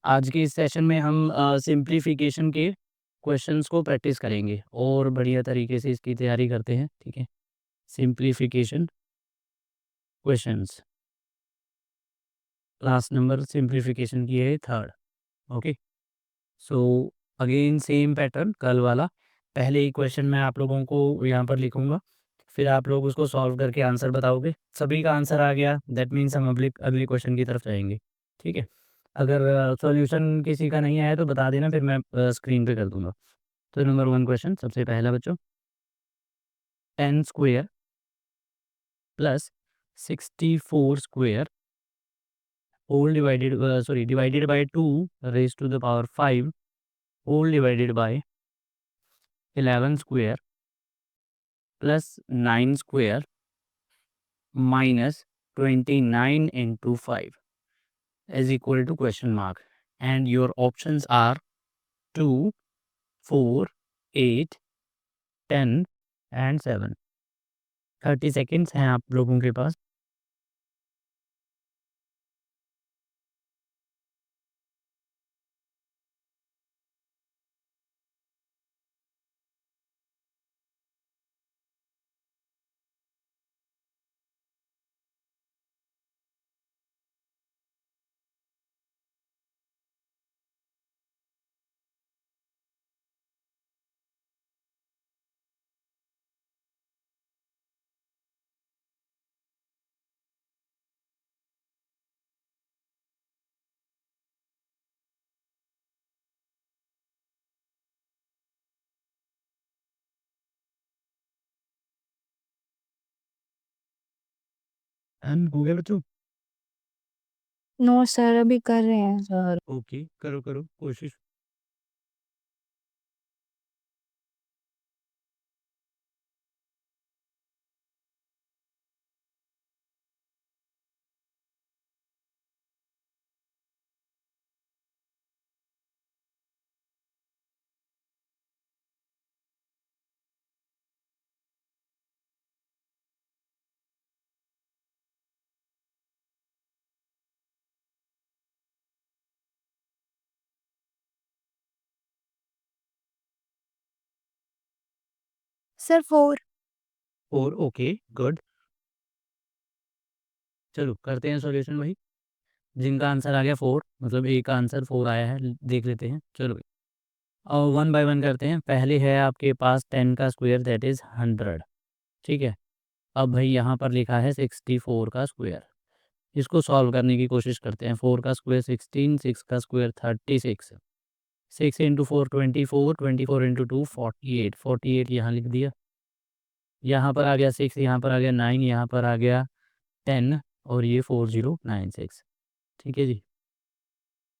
आज के इस सेशन में हम सिंप्लीफिकेशन के क्वेश्चंस को प्रैक्टिस करेंगे और बढ़िया तरीके से इसकी तैयारी करते हैं। ठीक है, simplification questions, class number simplification की है third. Okay, so again same pattern कल वाला। पहले ही क्वेश्चन मैं आप लोगों को यहाँ पर लिखूंगा, फिर आप लोग उसको सॉल्व करके आंसर बताओगे। सभी का आंसर आ गया, दैट मीन्स हम अगले अगले क्वेश्चन की तरफ जाएंगे। ठीक है, अगर सॉल्यूशन किसी का नहीं आया तो बता देना, फिर मैं स्क्रीन पे कर दूंगा। तो नंबर वन क्वेश्चन, सबसे पहला बच्चों, 10 square plus 64 square whole divided divided by 2 raise to the power 5 whole divided by 11 square plus 9 square minus 29 into 5 is equal to question mark, and your options are 2, 4, 8, 10 and 7। 30 seconds हैं आप लोगों के पास। हो गया बच्चों? नो सर, अभी कर रहे हैं। सर ओके, करो करो कोशिश। सर 4। और ओके गुड, चलो करते हैं सॉल्यूशन भाई। जिनका आंसर आ गया 4, मतलब एक का आंसर 4 आया है, देख लेते हैं। चलो और वन बाय वन करते हैं। पहले है आपके पास 10 का स्क्वायर, दैट इज़ 100। ठीक है, अब भाई यहाँ पर लिखा है 64 का स्क्वायर। इसको सॉल्व करने की कोशिश करते हैं। 4 का स्क्वायर 16, 6 का स्क्वायर 36, 6 इंटू 4 24, 24 इंटू 2 48, 48 यहाँ लिख दिया। यहाँ पर आ गया 6, यहाँ पर आ गया 9, यहाँ पर आ गया 10 और ये 4096। ठीक है जी,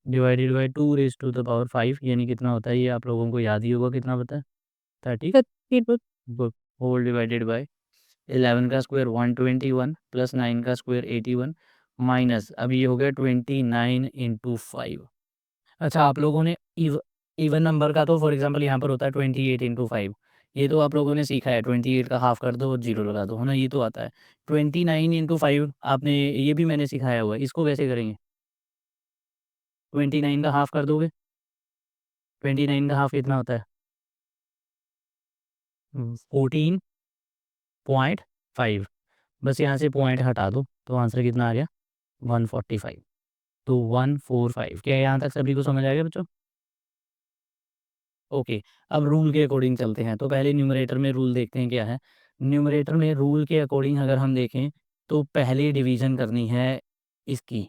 divided by 2 raise to the power 5, यानी कितना होता है ये आप लोगों को याद ही होगा, कितना पता है? 30। 32। गुड, होल डिवाइडेड बाय 11 का स्क्वायर 121 प्लस 9 का स्क्वायर 81 माइनस, अब ये हो गया 29 इंटू 5। अच्छा, आप लोगों ने इवन नंबर का तो फॉर एग्जांपल यहाँ पर होता है 28 इंटू 5। ये तो आप लोगों ने सीखा है, 28 का हाफ कर दो और जीरो लगा दो, है ना, ये तो आता है। 29 इंटू 5 आपने, ये भी मैंने सिखाया हुआ है। इसको कैसे करेंगे? 29 का हाफ कर दोगे, 29 का हाफ कितना होता है? 14.5। बस यहाँ से पॉइंट हटा दो तो आंसर कितना आ गया? 145। तो 145, क्या यहाँ तक सभी को समझ आ गया बच्चों? ओके, अब रूल के अकॉर्डिंग चलते हैं। तो पहले न्यूमरेटर में रूल देखते हैं क्या है। न्यूमरेटर में रूल के अकॉर्डिंग अगर हम देखें तो पहले डिवीज़न करनी है इसकी।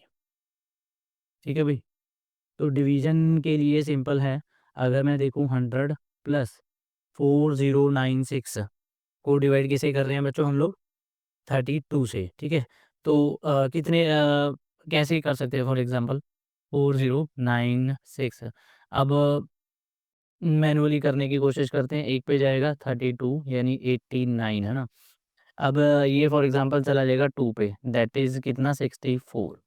ठीक है भाई, तो डिवीज़न के लिए सिंपल है। अगर मैं देखूँ 100 प्लस 4096 को डिवाइड किसे कर रहे हैं बच्चों हम लोग? 32 से। ठीक है, तो कितने कैसे कर सकते हैं? फॉर एग्जांपल 4096, अब मैनुअली करने की कोशिश करते हैं। एक पे जाएगा 32 यानी 89, है ना। अब ये फॉर एग्जांपल चला जाएगा 2 पे, दैट इज़ कितना? 64।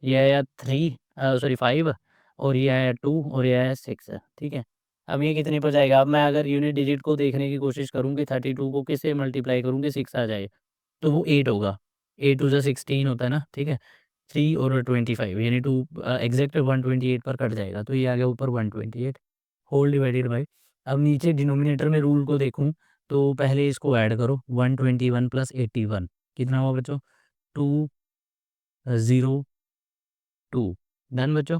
ये आया 5 और ये आया 2 और ये आया 6 है। ठीक है, अब ये कितने पर जाएगा? अब मैं अगर यूनिट डिजिट को देखने की कोशिश करूँ कि 32 को किससे मल्टीप्लाई करूँ कि 6 आ जाए, तो वो 8 होगा। 8 टू ज़ा 16 होता है ना। ठीक है, 3 और 25 यानी 2 एग्जैक्ट 128 पर कट जाएगा, तो ये आ गया ऊपर 128 होल डिवाइडेड बाई। अब नीचे डिनोमिनेटर में रूल को देखूँ तो पहले इसको ऐड करो 121 प्लस 81 कितना हुआ बच्चों 202 डन बच्चों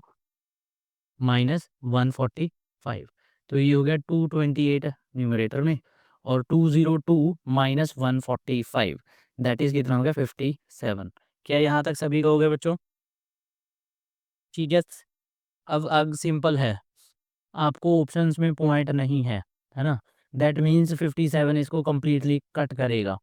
माइनस 145 तो ये हो गया 228 न्यूमरेटर में और 202 माइनस 145 दैट इज कितना हो गया 57। क्या यहाँ तक सभी का हो गया बच्चों? ठीक है। अब सिंपल है, आपको ऑप्शंस में पॉइंट नहीं है ना, दैट मीन्स 57 इसको कम्प्लीटली कट करेगा।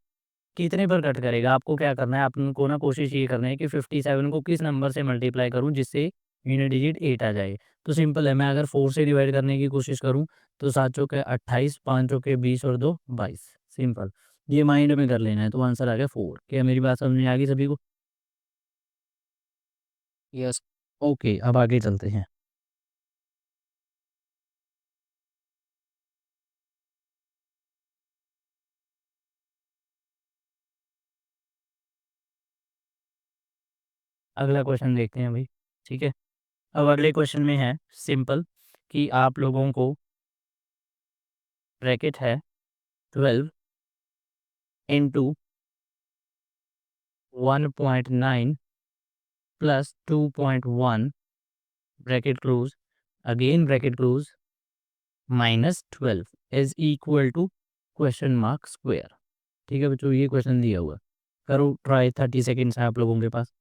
कितने पर कट करेगा? आपको क्या करना है, आपको ना कोशिश ये करना है कि 57 को किस नंबर से मल्टीप्लाई करूं जिससे यूनिट डिजिट 8 आ जाए। तो सिंपल है, मैं अगर 4 से डिवाइड करने की कोशिश करूं तो 7 चौके 28, 5 चौके 20 और 2 22। सिंपल, ये माइंड में कर लेना है। तो आंसर आ गया 4। क्या मेरी बात समझ में आ गई सभी को? यस। ओके, अब आगे चलते हैं। अगला क्वेश्चन देखते हैं भाई। ठीक है, अब अगले क्वेश्चन में है सिंपल कि आप लोगों को ब्रैकेट है 12 into 1.9 plus 2.1 bracket close again bracket close minus 12 is equal to question mark square. ठीक है बच्चों, ये क्वेश्चन दिया हुआ है। करो ट्राई, 30 सेकेंड्स है आप लोगों के पास।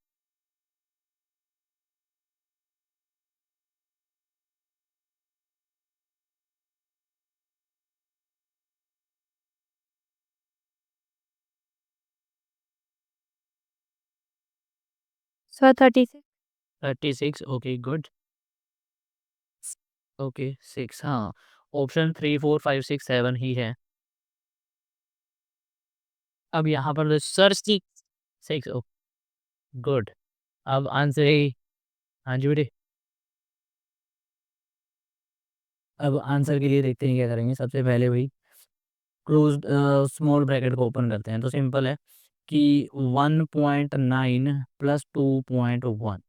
सर 36। 36 okay good. ओके 6 हाँ, ऑप्शन 3 4 5 6 7 ही है। अब यहाँ पर सर 6 गुड। अब आंसर है, हाँ जी बेटे। अब आंसर के लिए देखते हैं क्या करेंगे। सबसे पहले भाई क्लोज स्मॉल ब्रैकेट को ओपन करते हैं। तो सिंपल है कि 1.9 प्लस 2.1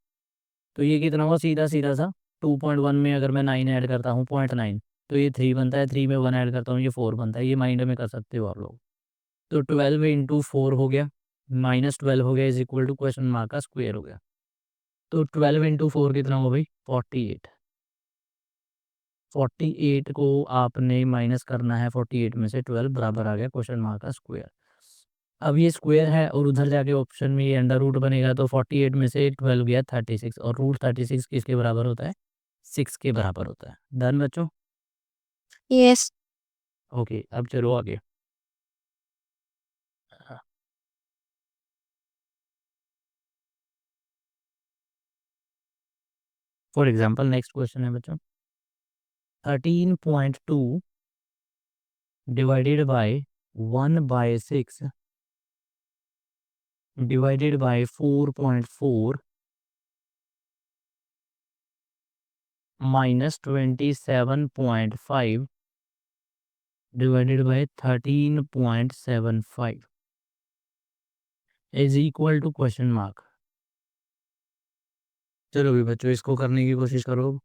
तो ये कितना हुआ, सीधा सीधा सा 2.1 में अगर मैं 9 ऐड करता हूँ 0.9 तो ये 3 बनता है, 3 में 1 ऐड करता हूँ ये 4 बनता है। ये माइंड में कर सकते हो आप लोग। तो 12 इंटू 4 हो गया माइनस 12 हो गया is equal to question mark का स्क्वायर हो गया। तो 12 इंटू 4 कितना हुआ भाई 48। 48 को आपने माइनस करना है 48 में से 12 बराबर आ गया क्वेश्चन मार्क का स्क्वायर। अब ये स्क्वायर है और उधर जाके ऑप्शन में ये अंडर रूट बनेगा तो 48 में से 12 गया 36 और रूट 36 किसके बराबर होता है 6 के बराबर होता है। डन बच्चों? यस। ओके, अब चलो आगे। फॉर एग्जाम्पल नेक्स्ट क्वेश्चन है बच्चों 13.2 divided by 1/6 divided by 4.4 minus 27.5 divided by 13.75 is equal to question mark. चलो भी बच्चों इसको करने की कोशिश करो।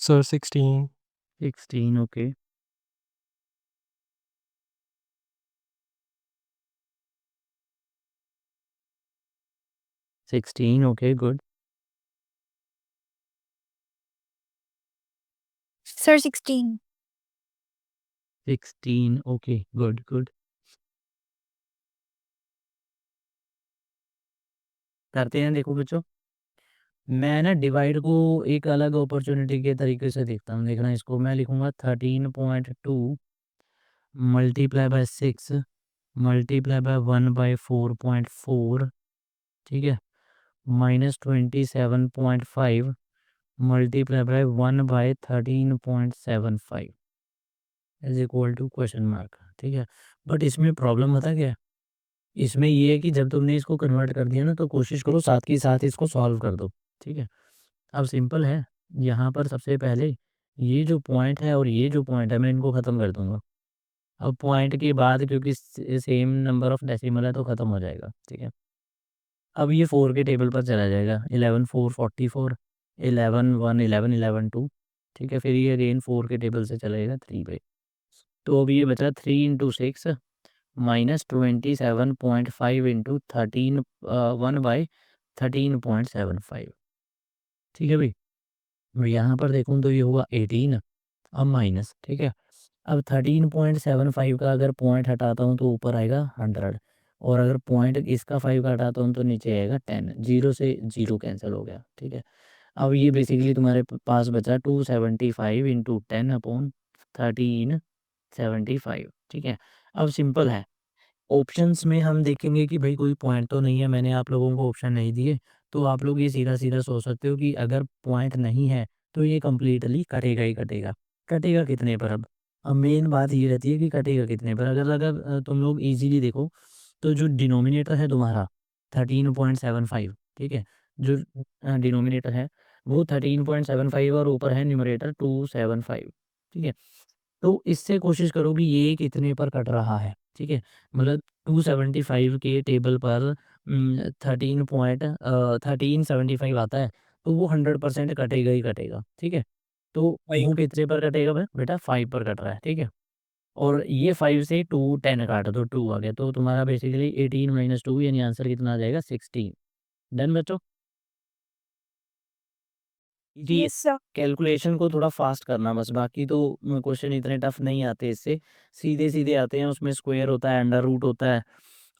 Sir, 16. 16 okay 16 okay good. Sir 16। 16 okay good good. करते हैं देखो बच्चों मैं ना डिवाइड को एक अलग अपॉर्चुनिटी के तरीके से देखता हूँ। देखना, इसको मैं लिखूँगा 13.2 मल्टीप्लाई बाय 6 मल्टीप्लाई बाय 1/4.4, ठीक है, minus 27.5 multiply by 1/13.75 is equal to question mark, ठीक है। बट इसमें प्रॉब्लम पता क्या है? इसमें ये है कि जब तुमने इसको कन्वर्ट कर दिया ना, तो कोशिश करो साथ के साथ इसको सॉल्व कर दो, ठीक है। अब सिंपल है, यहाँ पर सबसे पहले ये जो पॉइंट है और ये जो पॉइंट है, मैं इनको ख़त्म कर दूंगा। अब पॉइंट के बाद क्योंकि सेम नंबर ऑफ डेसिमल है तो ख़त्म हो जाएगा, ठीक है। अब ये 4 के टेबल पर चला जाएगा, 11 4 44, 11 1 11 11 2, ठीक है। फिर ये अगेन 4 के टेबल से चलेगा 3 पे। तो अब ये बचा 3 इंटू 6 माइनस 27.5 इंटू 1/13.75, ठीक है भाई। मैं यहाँ पर देखूँ तो ये हुआ 18, अब माइनस, ठीक है। अब 13.75 का अगर पॉइंट हटाता हूँ तो ऊपर आएगा 100, और अगर पॉइंट इसका 5 का हटाता हूँ तो नीचे आएगा 10, जीरो से जीरो कैंसिल हो गया, ठीक है। अब ये बेसिकली तुम्हारे पास बचा 275 इंटू 10/1375, ठीक है। अब सिंपल है, ऑप्शंस में हम देखेंगे कि भाई कोई पॉइंट तो नहीं है, मैंने आप लोगों को ऑप्शन नहीं दिए, तो आप लोग ये सीधा-सीधा सोच सकते हो कि अगर पॉइंट नहीं है, तो ये कंप्लीटली कटेगा ही कटेगा। कटेगा कितने पर अब? अब मेन बात ये रहती है कि कटेगा कितने पर? अगर अगर तुम लोग ईज़िली देखो, तो जो डिनोमिनेटर है तुम्हारा 13.75, ठीक है? जो डिनोमिनेटर है वो 13.75 और ऊपर है न्यूमरेटर 275, ठीक है? तो इससे कोशिश करो कि ये कितने पर कट रहा है, ठीक है? मतलब 275 के टेबल पर 1375 आता है, तो वो 100% कटेगा ही कटेगा, ठीक है? तो वो कितने पर कटेगा बेटा 5 पर कट रहा है, ठीक है? और ये 5 से 2 10 काट दो, 2 आ गया, तो तुम्हारा बेसिकली 18 माइनस 2 यानी आंसर कितना आ जाएगा 16। डन बच्चों? जी, यस सर। कैलकुलेशन को थोड़ा फ़ास्ट करना बस, बाकी तो क्वेश्चन इतने टफ़ नहीं आते इससे, सीधे-सीधे आते हैं, उसमें स्क्वायर होता है, अंडर रूट होता है,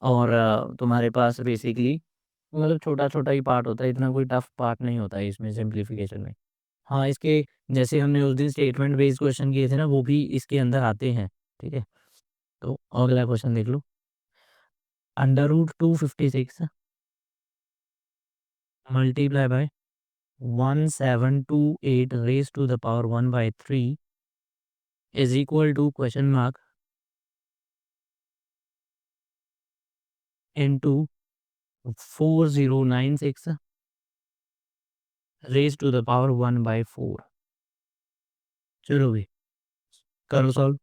और तुम्हारे पास बेसिकली मतलब छोटा-छोटा ही पार्ट होता है, इतना कोई टफ़ पार्ट नहीं होता है इसमें सिम्प्लीफिकेशन में। हाँ, इसके जैसे हमने उस दिन स्टेटमेंट बेस्ड क्वेश्चन किए थे ना, वो भी इसके अंदर आते हैं, ठीक है? तो अगला क्वेश्चन देख लो, under root 256 multiply by 1728 raise to the power 1/3 is equal to question mark into 4096 raise to the power 1/4। चलो भाई, करो सॉल्व।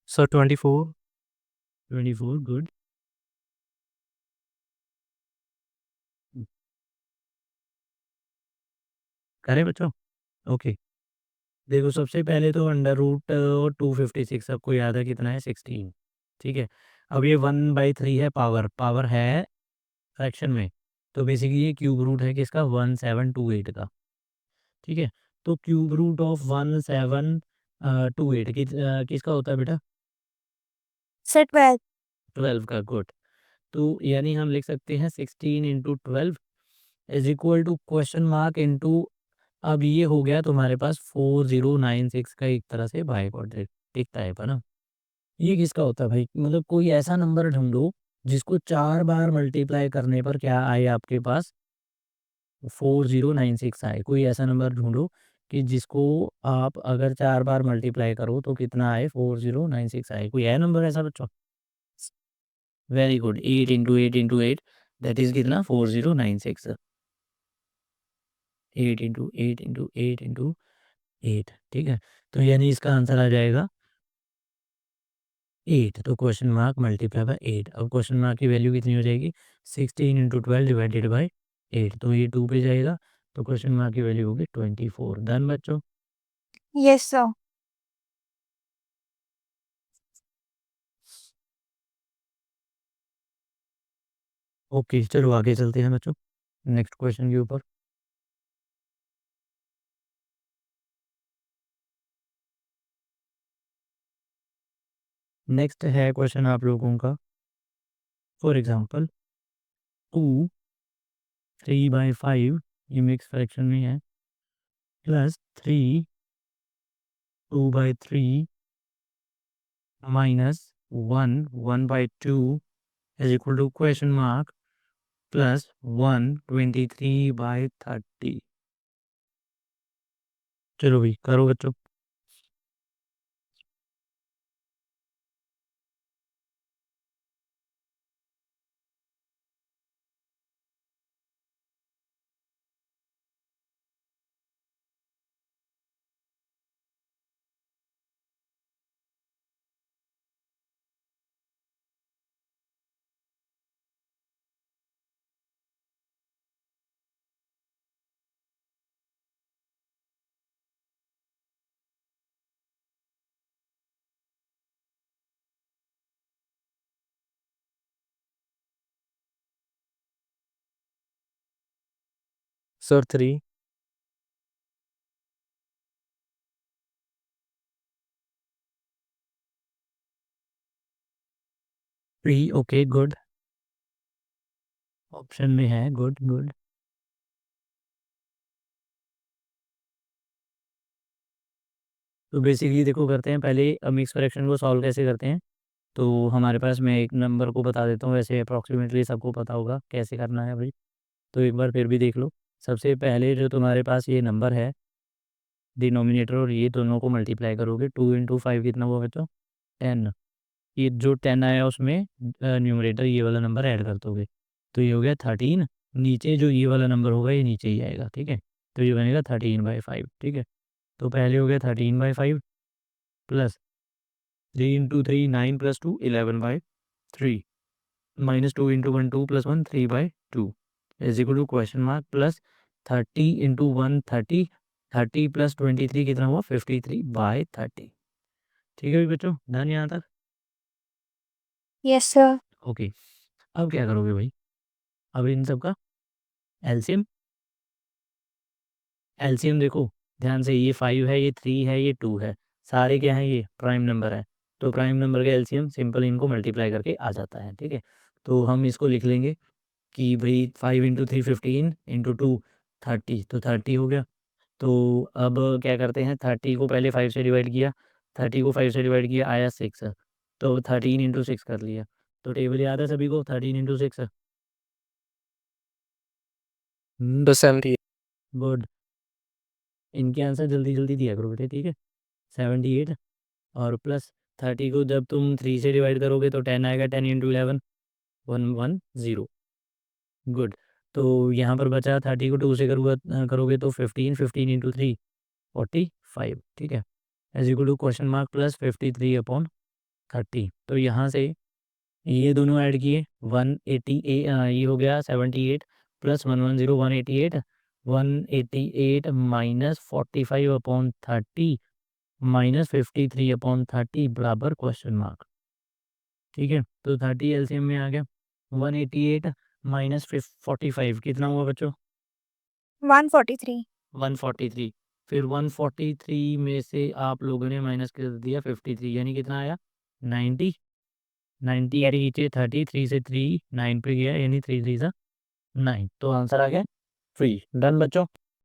सर 24। 24 गुड। करें बच्चों? ओके। देखो सबसे पहले तो अंडर रूट 256 सबको याद है कितना है 16, ठीक है। अब ये 1/3 है पावर है फ्रैक्शन में, तो बेसिकली ये क्यूब रूट है किसका 1728 का, ठीक है। तो क्यूब रूट ऑफ 1728 किसका होता है बेटा सर 12। 12 का, गुड। तो यानी हम लिख सकते हैं 16 into 12 is equal to question mark into, अब ये हो गया तुम्हारे पास 4096 का एक तरह से बाय क्वाड्रेटिक एक टाइप है ना। ये किसका होता है भाई, मतलब कोई ऐसा नंबर ढूंढो जिसको 4 बार मल्टीप्लाई करने पर क्या आए आपके पास 4096 आए। कोई ऐसा नंबर ढूंढो कि जिसको आप अगर 4 बार मल्टीप्लाई करो तो कितना आए 4096 आए। कोई है नंबर ऐसा बच्चों? Very good, 8 into 8 into 8 that is कितना 4096। 8 इंटू 8 इंटू 8 इंटू 8, ठीक है। तो यानी इसका आंसर आ जाएगा 8। तो क्वेश्चन मार्क मल्टीप्लाई बाय 8। अब क्वेश्चन मार्क की वैल्यू कितनी हो जाएगी 16 इंटू 12 डिवाइडेड बाई 8, तो ये 2 पे जाएगा, तो क्वेश्चन मार्क की वैल्यू होगी 24। डन बच्चों। Yes sir. ओके चलो आगे चलते हैं बच्चों नेक्स्ट क्वेश्चन के ऊपर। नेक्स्ट है क्वेश्चन आप लोगों का, फॉर एग्जांपल 2 3/5 ये मिक्स फ्रैक्शन में है, plus 3 2/3 minus 1 1/2 is equal to question mark plus 1 23/30। चलो भाई करो बच्चों। सर 3। 3 ओके गुड, ऑप्शन में है, गुड गुड। तो बेसिकली देखो करते हैं पहले मिक्स फ्रैक्शन को सॉल्व कैसे करते हैं। तो हमारे पास मैं एक नंबर को बता देता हूँ, वैसे अप्रॉक्सीमेटली सबको पता होगा कैसे करना है भाई, तो एक बार फिर भी देख लो। सबसे पहले जो तुम्हारे पास ये नंबर है डिनोमिनेटर और ये दोनों को मल्टीप्लाई करोगे, 2 इंटू 5 कितना हुआ बच्चों 10। ये जो 10 आया उसमें न्यूमरेटर ये वाला नंबर ऐड कर दोगे, तो ये हो गया 13। नीचे जो ये वाला नंबर होगा ये नीचे ही आएगा, ठीक है। तो ये बनेगा 13/5, ठीक है। तो पहले हो गया 13/5 plus 3 into 3 9 plus 2 11/3 minus 2 into 1 2 plus 1 3/2 is equal to question mark plus 30 into 1 30, 30 plus 23 कितना हुआ 53/30, ठीक है भाई बच्चों, डन यहाँ तक। Yes sir. ओके अब क्या करोगे भाई, अब इन सब का एलसीएम। एलसीएम देखो ध्यान से, ये 5 है, ये 3 है, ये 2 है, सारे क्या हैं ये प्राइम नंबर है। तो प्राइम नंबर का एलसीएम सिंपल इनको मल्टीप्लाई करके आ जाता है, ठीक है। तो हम इसको लिख लेंगे कि भाई 5 इंटू 3 15 इंटू 2 30, तो 30 हो गया। तो अब क्या करते हैं 30 को पहले 5 से डिवाइड किया, 30 को 5 से डिवाइड किया आया 6, तो 13 इंटू 6 कर लिया। तो टेबल याद है सभी को 13 इंटू 6, बस 78। गुड। इनके आंसर जल्दी जल्दी दिया करो बेटे, ठीक है। 78 और प्लस 30 को जब तुम 3 से डिवाइड करोगे तो 10 आएगा, 10 इंटू 11 110, गुड। तो यहाँ पर बचा 30 को 2 से करोगे तो 15, 15 इंटू 3 45, ठीक है। Is equal to question mark plus 53/30। तो यहाँ से ये दोनों ऐड किए 180, ये हो गया 78 प्लस 110 188 188 माइनस 45/30 माइनस 53/30 बराबर क्वेश्चन मार्क। ठीक है, तो 30 एलसीएम में आ गया। 188 माइनस 45 कितना हुआ बच्चों? 143 143। फिर 143 में से आप लोगों ने माइनस कर दिया 53, यानी कितना आया? 90। 90 यानी नीचे 33 से 3 9 पे गया, यानी 3 3 9। तो आंसर आ गया 3। डन बच्चों।